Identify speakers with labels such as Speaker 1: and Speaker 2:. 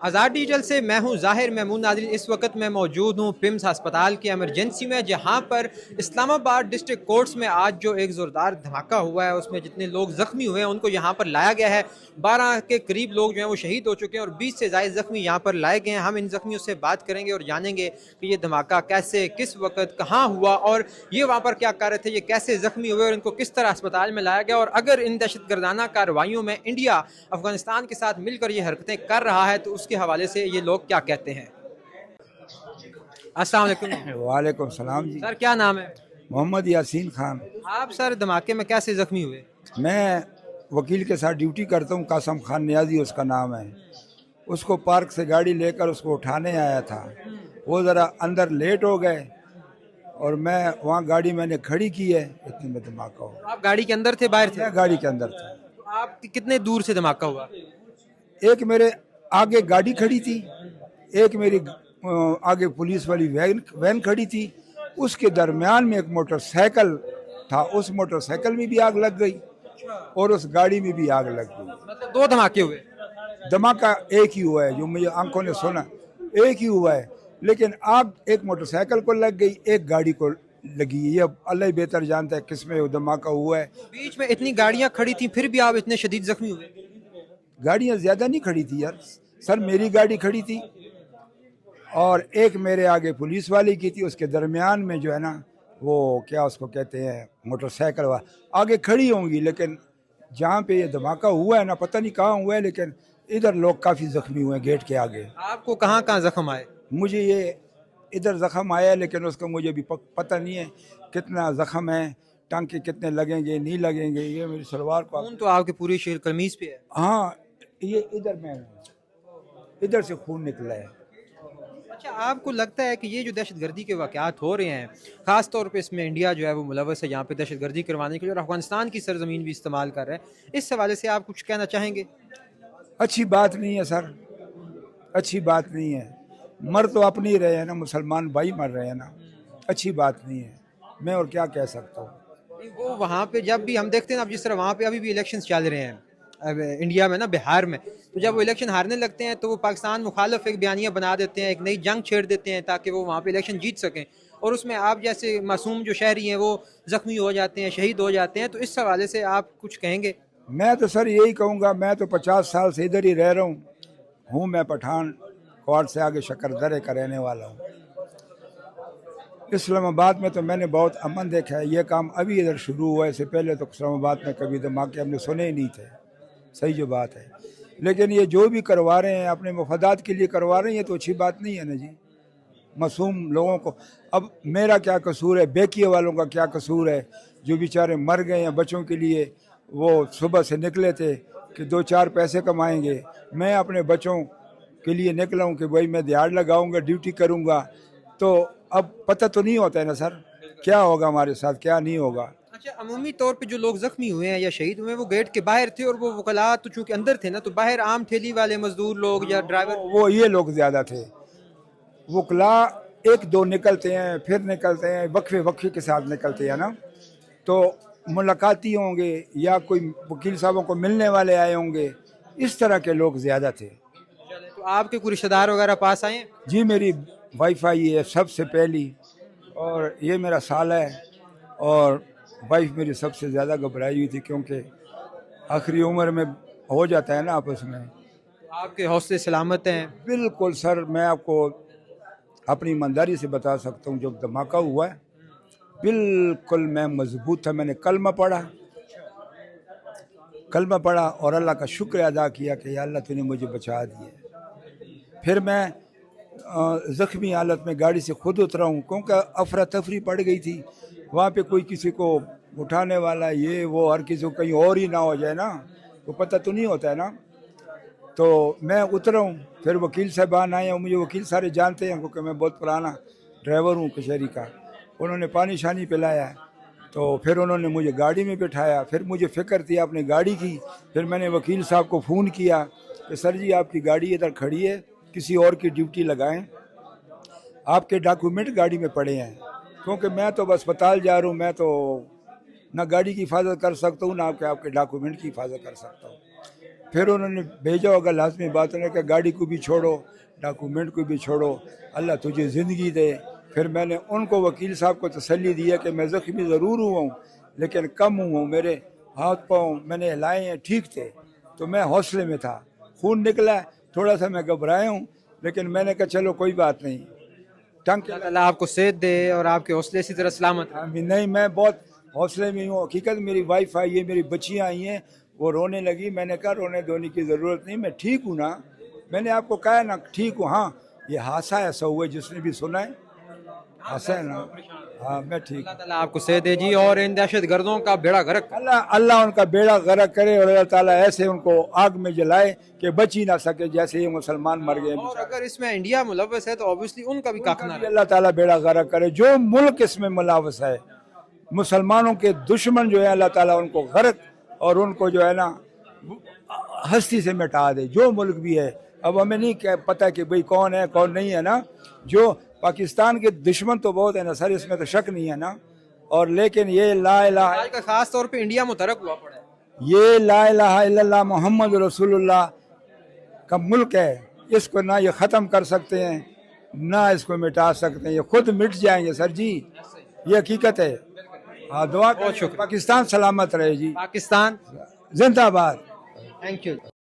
Speaker 1: आज़ाद digital से मैं हूं ज़ाहिर महमूद नाज़रीन। इस वक्त मैं मौजूद हूं पिम्स अस्पताल की एमरजेंसी में, जहां पर इस्लामाबाद डिस्ट्रिक्ट कोर्ट्स में आज जो एक ज़ोरदार धमाका हुआ है उसमें जितने लोग ज़ख्मी हुए हैं उनको यहां पर लाया गया है। 12 के करीब लोग जो हैं वो शहीद हो चुके हैं और 20 से ज़ायद ज़ख्मी यहां पर लाए गए हैं। हम इन ज़ख्मियों से बात करेंगे और जानेंगे कि ये धमाका कैसे, किस वक्त, कहाँ हुआ और ये वहाँ पर क्या कर रहे थे, ये कैसे ज़ख्मी हुए और इनको किस तरह अस्पताल में लाया गया, और अगर इन दहशतगर्दाना कार्रवाइयों में इंडिया अफगानिस्तान के साथ मिलकर ये हरकतें कर रहा है तो उसके हवाले से ये लोग क्या कहते हैं। अस्सलाम वालेकुम।
Speaker 2: वालेकुम सलाम जी।
Speaker 1: सर क्या नाम है?
Speaker 2: मोहम्मद यासीन खान।
Speaker 1: आप सर धमाके में कैसे जख्मी हुए?
Speaker 2: मैं वकील के साथ ड्यूटी करता हूँ, कासम खान नियाजी उसका नाम है। उसको पार्क से गाड़ी लेकर उसको उठाने आया था, वो ज़रा अंदर लेट हो गए और मैं वहाँ गाड़ी मैंने खड़ी की है, इतने में धमाका हो।
Speaker 1: आप गाड़ी के अंदर थे, बाहर थे?
Speaker 2: मैं गाड़ी के अंदर था।
Speaker 1: तो आप कितने दूर से धमाका हुआ?
Speaker 2: एक मेरे आगे गाड़ी खड़ी थी, एक मेरी आगे पुलिस वाली वैन खड़ी थी, उसके दरमियान में एक मोटरसाइकिल था, उस मोटरसाइकिल में भी आग लग गई और उस गाड़ी में भी आग लग गई।
Speaker 1: मतलब दो धमाके हुए?
Speaker 2: धमाका एक ही हुआ है, जो मुझे आंखों ने सुना एक ही हुआ है, लेकिन आग एक मोटरसाइकिल को लग गई, एक गाड़ी को लगी। ये अब अल्लाह ही बेहतर जानता है किसमें वो धमाका हुआ है।
Speaker 1: बीच में इतनी गाड़ियां खड़ी थी फिर भी आप इतने शदीद जख्मी हुए?
Speaker 2: गाड़ियां ज्यादा नहीं खड़ी थी यार सर, मेरी गाड़ी खड़ी थी और एक मेरे आगे पुलिस वाली की थी, उसके दरमियान में जो है ना वो क्या उसको कहते हैं मोटरसाइकिल वाला आगे खड़ी होंगी, लेकिन जहाँ पे ये धमाका हुआ है ना पता नहीं कहाँ हुआ है, लेकिन इधर लोग काफ़ी ज़ख्मी हुए हैं गेट के आगे।
Speaker 1: आपको कहाँ कहाँ जख्म आए?
Speaker 2: मुझे ये इधर ज़ख्म आया है, लेकिन उसका मुझे भी पता नहीं है कितना ज़ख्म है, टांके कितने लगेंगे नहीं लगेंगे। ये मेरी सलवार को
Speaker 1: खून तो आपके पूरी शरीर कमीज पे है।
Speaker 2: हाँ, ये इधर में इधर से खून निकला है।
Speaker 1: अच्छा, आपको लगता है कि ये जो दहशतगर्दी के वाक़यात हो रहे हैं, ख़ास तौर पे इसमें इंडिया जो है वो मुलव्वस है यहाँ पे दहशतगर्दी करवाने के लिए और अफ़गानिस्तान की सरज़मीन भी इस्तेमाल कर रहा है, इस हवाले से आप कुछ कहना चाहेंगे?
Speaker 2: अच्छी बात नहीं है सर, अच्छी बात नहीं है। मर तो अपने ही रहे हैं ना, मुसलमान भाई मर रहे हैं ना, अच्छी बात नहीं है। मैं और क्या कह सकता हूँ।
Speaker 1: नहीं, वो वहाँ पे जब भी हम देखते हैं ना, अब जिस तरह वहाँ पे अभी भी इलेक्शंस चल रहे हैं अब इंडिया में ना, बिहार में, तो जब वो इलेक्शन हारने लगते हैं तो वो पाकिस्तान मुखालिफ एक बयानिया बना देते हैं, एक नई जंग छेड़ देते हैं ताकि वो वहाँ पे इलेक्शन जीत सकें, और उसमें आप जैसे मासूम जो शहरी हैं वो जख्मी हो जाते हैं, शहीद हो जाते हैं। तो इस हवाले से आप कुछ कहेंगे?
Speaker 2: मैं तो सर यही कहूँगा, मैं तो 50 साल से इधर ही रह रहा हूँ। मैं पठान क्वाड से आगे शकरदरे का रहने वाला हूँ। इस्लामाबाद में तो मैंने बहुत अमन देखा है, ये काम अभी इधर शुरू हुआ है, इससे पहले तो इस्लामाबाद में कभी धमाके हमने सुने ही नहीं थे। सही जो बात है, लेकिन ये जो भी करवा रहे हैं अपने मफादात के लिए करवा रहे हैं, ये तो अच्छी बात नहीं है ना जी। मासूम लोगों को, अब मेरा क्या कसूर है, बेकिए वालों का क्या कसूर है जो बेचारे मर गए हैं। बच्चों के लिए वो सुबह से निकले थे कि 2-4 पैसे कमाएंगे। मैं अपने बच्चों के लिए निकला हूँ कि भाई मैं दिहाड़ लगाऊंगा, ड्यूटी करूँगा, तो अब पता तो नहीं होता है ना सर क्या होगा हमारे साथ क्या नहीं होगा।
Speaker 1: अच्छा, अमूमी तौर पे जो लोग जख्मी हुए हैं या शहीद हुए हैं वो गेट के बाहर थे और वो वकला तो चूंकि अंदर थे ना, तो बाहर आम ठेली वाले मजदूर लोग या ड्राइवर
Speaker 2: वो ये लोग ज़्यादा थे। वकला एक दो निकलते हैं, फिर निकलते हैं, वक्फे वक्फे के साथ निकलते हैं ना, तो मुलाकाती होंगे या कोई वकील साहबों को मिलने वाले आए होंगे, इस तरह के लोग ज़्यादा थे।
Speaker 1: तो आपके कोई रिश्तेदार वगैरह पास आए हैं?
Speaker 2: जी, मेरी वाइफ आई है सबसे पहली, और ये मेरा साल है, और वाइफ मेरी सबसे ज़्यादा घबराई हुई थी क्योंकि आखिरी उम्र में हो जाता है ना आपस में।
Speaker 1: तो आपके हौसले सलामत हैं?
Speaker 2: बिल्कुल सर, मैं आपको अपनी ईमानदारी से बता सकता हूँ, जब धमाका हुआ है बिल्कुल मैं मजबूत था। मैंने कलमा पढ़ा और अल्लाह का शुक्र अदा किया कि या अल्लाह तूने मुझे बचा दिया। फिर मैं ज़ख्मी हालत में गाड़ी से खुद उतरा हूँ क्योंकि अफरा तफरी पड़ गई थी वहाँ पे, कोई किसी को उठाने वाला ये वो, हर किसी को कहीं और ही ना हो जाए ना, तो पता तो नहीं होता है ना। तो मैं उतरा हूँ, फिर वकील साहबान आए हैं, मुझे वकील सारे जानते हैं क्योंकि मैं बहुत पुराना ड्राइवर हूँ कचहरी का। उन्होंने पानी शानी पिलाया, तो फिर उन्होंने मुझे गाड़ी में बिठाया। फिर मुझे फ़िक्र थी अपनी गाड़ी की, फिर मैंने वकील साहब को फ़ोन किया कि सर जी आपकी गाड़ी इधर खड़ी है, किसी और की ड्यूटी लगाएं, आपके डॉक्यूमेंट गाड़ी में पड़े हैं। क्योंकि मैं तो बस अस्पताल जा रहा हूँ, मैं तो ना गाड़ी की हिफाजत कर सकता हूँ ना आपके डॉक्यूमेंट की हिफाजत कर सकता हूँ। फिर उन्होंने भेजा होगा, लाजमी बात, उन्होंने कहा गाड़ी को भी छोड़ो, डॉक्यूमेंट को भी छोड़ो, अल्लाह तुझे ज़िंदगी दे। फिर मैंने उनको, वकील साहब को तसल्ली दिया कि मैं ज़ख्मी ज़रूर हुआ हूँ लेकिन कम हुआ हूँ, मेरे हाथ पाँव मैंने हिलाए हैं ठीक थे, तो मैं हौसले में था। खून निकला, थोड़ा सा मैं घबराया हूँ, लेकिन मैंने कहा चलो कोई बात नहीं, टंग के
Speaker 1: अल्लाह ताला आपको सेहत दे और आपके हौसले इसी तरह सलामत रहे।
Speaker 2: अभी नहीं, मैं बहुत हौसले में हूँ। हकीकत मेरी वाइफ आई है, मेरी बच्चियाँ आई हैं, वो रोने लगी। मैंने कहा रोने धोने की ज़रूरत नहीं, मैं ठीक हूँ ना, मैंने आपको कहा ना ठीक हूँ। हाँ, ये हादसा ऐसा हुआ है, जिसने भी सुना है हादसा है ना। हाँ, मैं ठीक
Speaker 1: अल्लाह
Speaker 2: हूँ।
Speaker 1: ताला आपको सेहत दे जी, और इन दहशत गर्दों का बेड़ा गर्क करे।
Speaker 2: अल्लाह अल्लाह उनका बेड़ा गर्क करे और अल्लाह ताला ऐसे उनको आग में जलाए कि बच ही ना सके, जैसे ये मुसलमान मर गए।
Speaker 1: और अगर इसमें इंडिया मुलव्वस है तो ऑब्वियसली उनका भी काख ना
Speaker 2: उनका भी
Speaker 1: रहे।
Speaker 2: अल्लाह ताला बेड़ा गर्क करे। जो मुल्क इसमें मुलव्वस है, मुसलमानों के दुश्मन जो है, अल्लाह ताला उनको गर्क और उनको जो है ना हस्ती से मिटा दे, जो मुल्क भी है। अब हमें नहीं पता कि भाई कौन है कौन नहीं है ना। जो पाकिस्तान के दुश्मन तो बहुत है ना सर, इसमें तो शक नहीं है ना। और लेकिन ये ला इलाहा,
Speaker 1: आज का खास तौर पे इंडिया मुतरक हुआ पड़ा है।
Speaker 2: ये ला इलाहा इल्लल्लाह मोहम्मद रसूलुल्लाह का मुल्क है, इसको ना ये ख़त्म कर सकते हैं ना इसको मिटा सकते हैं, ये खुद मिट जाएंगे सर जी, ये हकीकत है। हाँ, दुआ
Speaker 1: बहुत
Speaker 2: करें
Speaker 1: शुक्रिया।
Speaker 2: पाकिस्तान सलामत रहे जी,
Speaker 1: पाकिस्तान
Speaker 2: जिंदाबाद।
Speaker 1: Thank you.